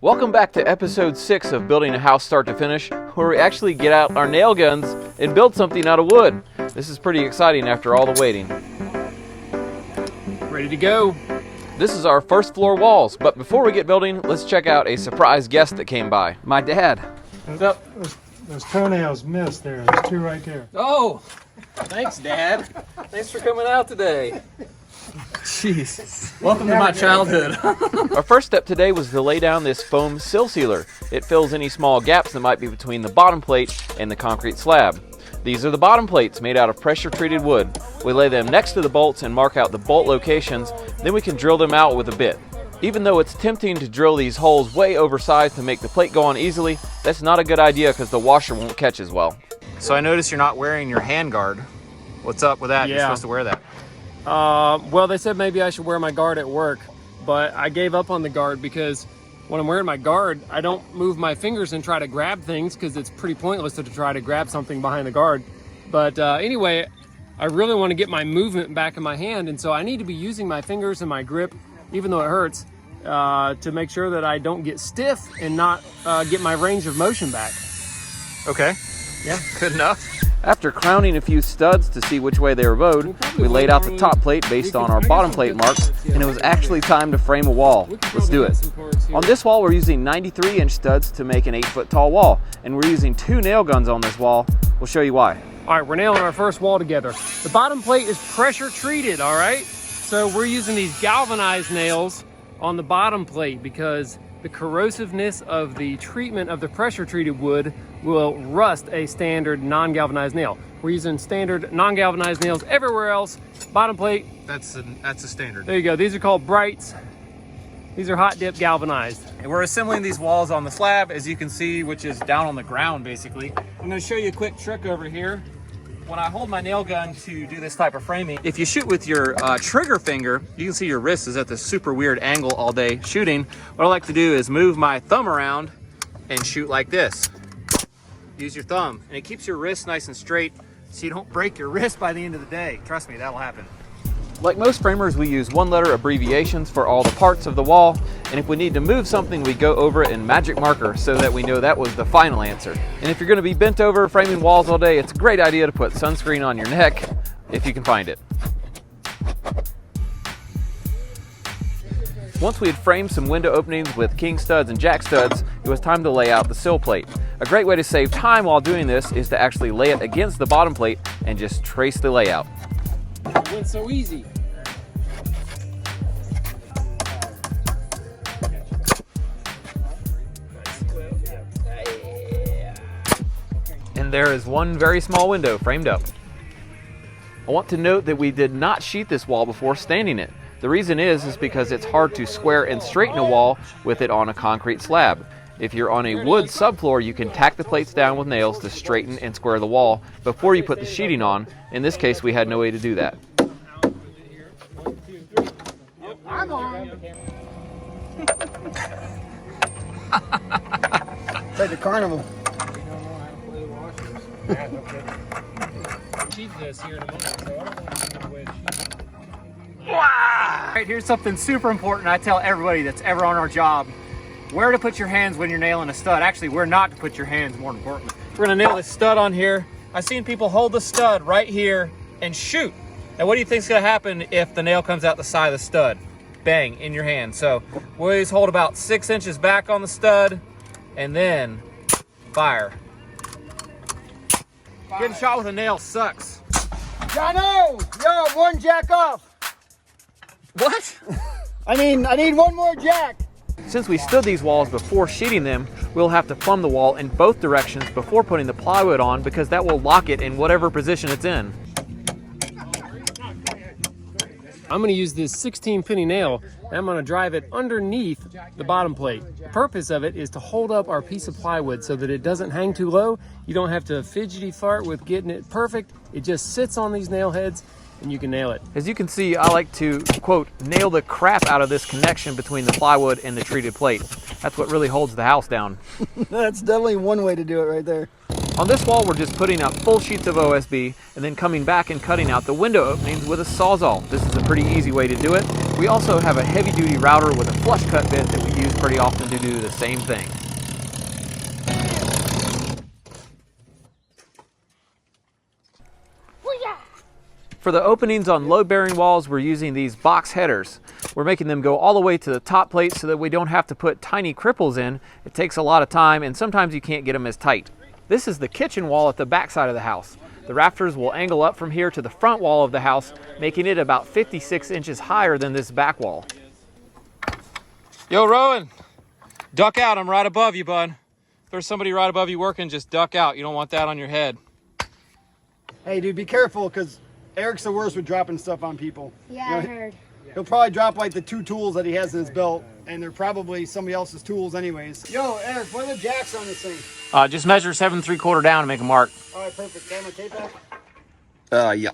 Welcome back to episode 6 of Building a House Start to Finish, where we actually get out our nail guns and build something out of wood. This is pretty exciting after all the waiting. Ready to go. This is our first floor walls, but before we get building, let's check out a surprise guest that came by. My dad. Those toenails missed there. There's two right there. Oh, thanks, Dad. Thanks for coming out today. Jeez. Welcome to my childhood. Our first step today was to lay down this foam sill sealer. It fills any small gaps that might be between the bottom plate and the concrete slab. These are the bottom plates made out of pressure-treated wood. We lay them next to the bolts and mark out the bolt locations, then we can drill them out with a bit. Even though it's tempting to drill these holes way oversized to make the plate go on easily, that's not a good idea because the washer won't catch as well. So I noticed you're not wearing your hand guard. What's up with that? Yeah. You're supposed to wear that. Well, they said maybe I should wear my guard at work, but I gave up on the guard because when I'm wearing my guard, I don't move my fingers and try to grab things because it's pretty pointless to try to grab something behind the guard. But anyway, I really want to get my movement back in my hand, and so I need to be using my fingers and my grip, even though it hurts, to make sure that I don't get stiff and not get my range of motion back. Okay. Yeah. Good enough. After crowning a few studs to see which way they were bowed, we laid out the top plate based on our bottom plate marks, and it was actually time to frame a wall. Let's do it. On this wall, we're using 93-inch studs to make an 8-foot tall wall, and we're using 2 nail guns on this wall. We'll show you why. All right, we're nailing our first wall together. The bottom plate is pressure treated, all right? So we're using these galvanized nails on the bottom plate because the corrosiveness of the treatment of the pressure treated wood will rust a standard non-galvanized nail. We're using standard non-galvanized nails everywhere else. Bottom plate. That's a standard. There you go. These are called brights. These are hot dip galvanized. And we're assembling these walls on the slab, as you can see, which is down on the ground basically. I'm going to show you a quick trick over here. When I hold my nail gun to do this type of framing, if you shoot with your trigger finger, you can see your wrist is at this super weird angle all day shooting. What I like to do is move my thumb around and shoot like this. Use your thumb, and it keeps your wrist nice and straight so you don't break your wrist by the end of the day. Trust me, that'll happen. Like most framers, we use 1-letter abbreviations for all the parts of the wall, and if we need to move something, we go over it in magic marker so that we know that was the final answer. And if you're going to be bent over framing walls all day, it's a great idea to put sunscreen on your neck if you can find it. Once we had framed some window openings with king studs and jack studs, it was time to lay out the sill plate. A great way to save time while doing this is to actually lay it against the bottom plate and just trace the layout. It went so easy. And there is one very small window framed up. I want to note that we did not sheath this wall before standing it. The reason is because it's hard to square and straighten a wall with it on a concrete slab. If you're on a wood subfloor, you can tack the plates down with nails to straighten and square the wall before you put the sheeting on. In this case, we had no way to do that. I'm on. It's like the carnival. Sheath this here in a moment, so I don't want to give away the sheath. All right, here's something super important I tell everybody that's ever on our job. Where to put your hands when you're nailing a stud. Actually, where not to put your hands, more importantly. We're gonna nail this stud on here. I've seen people hold the stud right here and shoot. And what do you think's gonna happen if the nail comes out the side of the stud? Bang, in your hand. So we always hold about 6 inches back on the stud and then fire. Getting shot with a nail sucks. Jono! Yo, one jack off. What? I need one more jack. Since we stood these walls before sheeting them, we'll have to plumb the wall in both directions before putting the plywood on because that will lock it in whatever position it's in. I'm going to use this 16 penny nail and I'm going to drive it underneath the bottom plate. The purpose of it is to hold up our piece of plywood so that it doesn't hang too low. You don't have to fidgety fart with getting it perfect. It just sits on these nail heads and you can nail it. As you can see, I like to, quote, nail the crap out of this connection between the plywood and the treated plate. That's what really holds the house down. That's definitely one way to do it right there. On this wall, we're just putting up full sheets of OSB and then coming back and cutting out the window openings with a Sawzall. This is a pretty easy way to do it. We also have a heavy-duty router with a flush cut bit that we use pretty often to do the same thing. For the openings on load-bearing walls, we're using these box headers. We're making them go all the way to the top plate so that we don't have to put tiny cripples in. It takes a lot of time, and sometimes you can't get them as tight. This is the kitchen wall at the back side of the house. The rafters will angle up from here to the front wall of the house, making it about 56 inches higher than this back wall. Yo, Rowan, duck out. I'm right above you, bud. If there's somebody right above you working, just duck out. You don't want that on your head. Hey, dude, be careful, because Eric's the worst with dropping stuff on people. Yeah, I heard. He'll probably drop like the 2 tools that he has in his belt, and they're probably somebody else's tools anyways. Yo, Eric, what are the jacks on this thing? Just measure 7 3/4 down and make a mark. All right, perfect. Got my tape back? Yeah.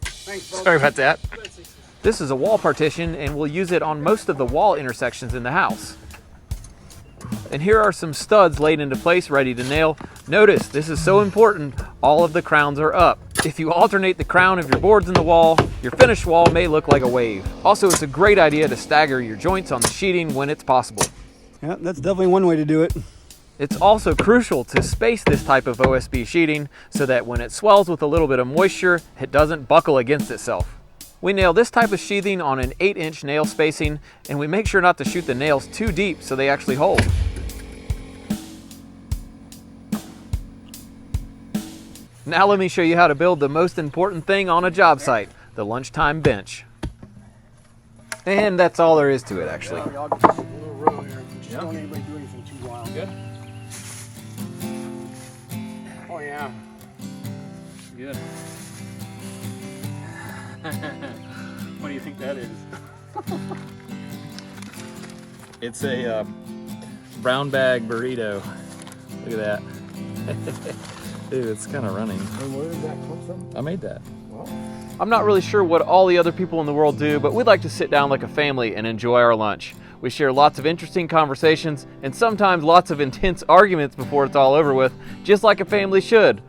Thanks, bro. Sorry about that. This is a wall partition, and we'll use it on most of the wall intersections in the house. And here are some studs laid into place, ready to nail. Notice, this is so important, all of the crowns are up. If you alternate the crown of your boards in the wall, your finished wall may look like a wave. Also, it's a great idea to stagger your joints on the sheeting when it's possible. Yeah, that's definitely one way to do it. It's also crucial to space this type of OSB sheeting so that when it swells with a little bit of moisture, it doesn't buckle against itself. We nail this type of sheathing on an 8-inch nail spacing, and we make sure not to shoot the nails too deep so they actually hold. Now let me show you how to build the most important thing on a job site, the lunchtime bench. And that's all there is to it, actually. I'll get just a little row here. Just don't let anybody do anything too wild. Good. Oh yeah. Good. What do you think that is? It's a brown bag burrito. Look at that. Dude, it's kind of running. And where did that come from? I made that. Well, I'm not really sure what all the other people in the world do, but we'd like to sit down like a family and enjoy our lunch. We share lots of interesting conversations and sometimes lots of intense arguments before it's all over with, just like a family should.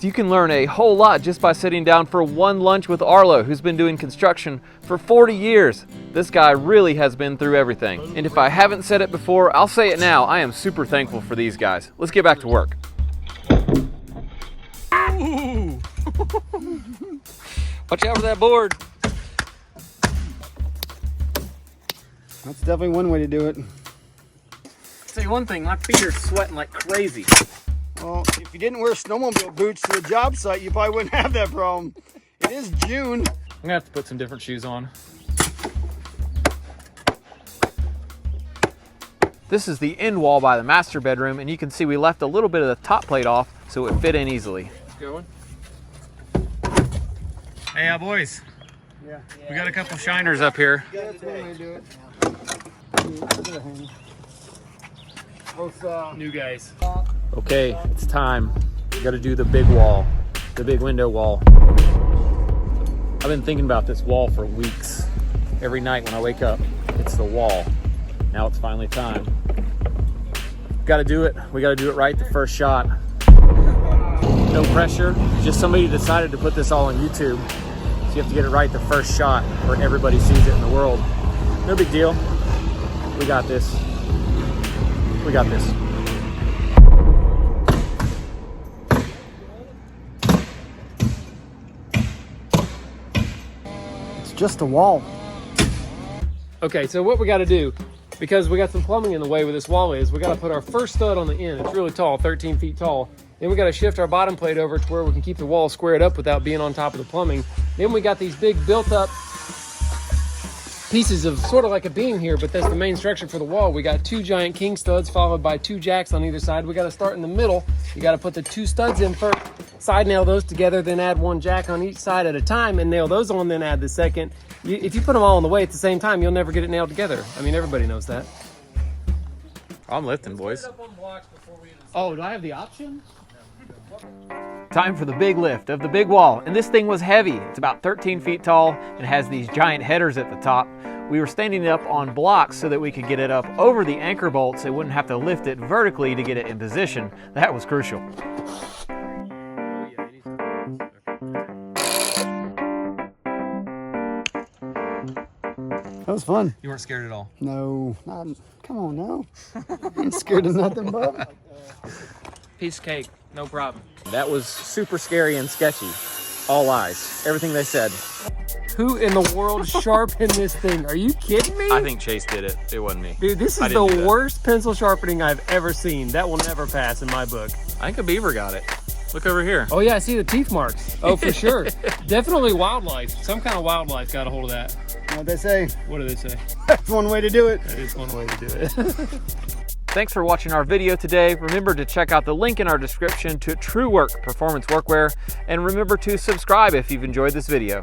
You can learn a whole lot just by sitting down for one lunch with Arlo, who's been doing construction for 40 years. This guy really has been through everything. And if I haven't said it before, I'll say it now. I am super thankful for these guys. Let's get back to work. Ooh. Watch out for that board. that's definitely one way to do it. I'll tell you one thing, my feet are sweating like crazy. Well, if you didn't wear snowmobile boots to a job site, you probably wouldn't have that problem. It is June. I'm gonna have to put some different shoes on. This is the end wall by the master bedroom, and you can see we left a little bit of the top plate off so it fit in easily. Going. Hey, boys. Yeah. We got a couple shiners up here. That's one way to do it. Both, New guys. Okay, it's time. We gotta do the big wall, the big window wall. I've been thinking about this wall for weeks. Every night when I wake up, it's the wall. Now it's finally time. Gotta do it. We gotta do it right the first shot. No pressure, just somebody decided to put this all on YouTube. So you have to get it right the first shot where everybody sees it in the world. No big deal. We got this. We got this. it's just a wall. Okay, so what we got to do, because we got some plumbing in the way where this wall is, we got to put our first stud on the end. It's really tall, 13 feet tall. Then we got to shift our bottom plate over to where we can keep the wall squared up without being on top of the plumbing. Then we got these big built up pieces of sort of like a beam here, but that's the main structure for the wall. We got 2 giant king studs followed by 2 jacks on either side. We got to start in the middle. You got to put the 2 studs in first, side nail those together, then add 1 jack on each side at a time and nail those on, then add the second. If you put them all in the way at the same time, you'll never get it nailed together. I mean, everybody knows that. I'm lifting, boys. Oh, do I have the option? Time for the big lift of the big wall, and this thing was heavy. It's about 13 feet tall and has these giant headers at the top. We were standing it up on blocks so that we could get it up over the anchor bolts so we wouldn't have to lift it vertically to get it in position. That was crucial. was fun. You weren't scared at all? No, come on now. I ain't scared of nothing, bub. Piece of cake, no problem. That was super scary and sketchy. All lies. Everything they said. Who in the world sharpened this thing? Are you kidding me? I think Chase did it. It wasn't me. Dude, this is the worst pencil sharpening I've ever seen. That will never pass in my book. I think a beaver got it. Look over here. Oh yeah, I see the teeth marks. Oh, for sure. Definitely wildlife. Some kind of wildlife got a hold of that. What they say? What do they say? That's one way to do it. That is one way to do it. Thanks for watching our video today. Remember to check out the link in our description to True Work Performance Workwear, and remember to subscribe if you've enjoyed this video.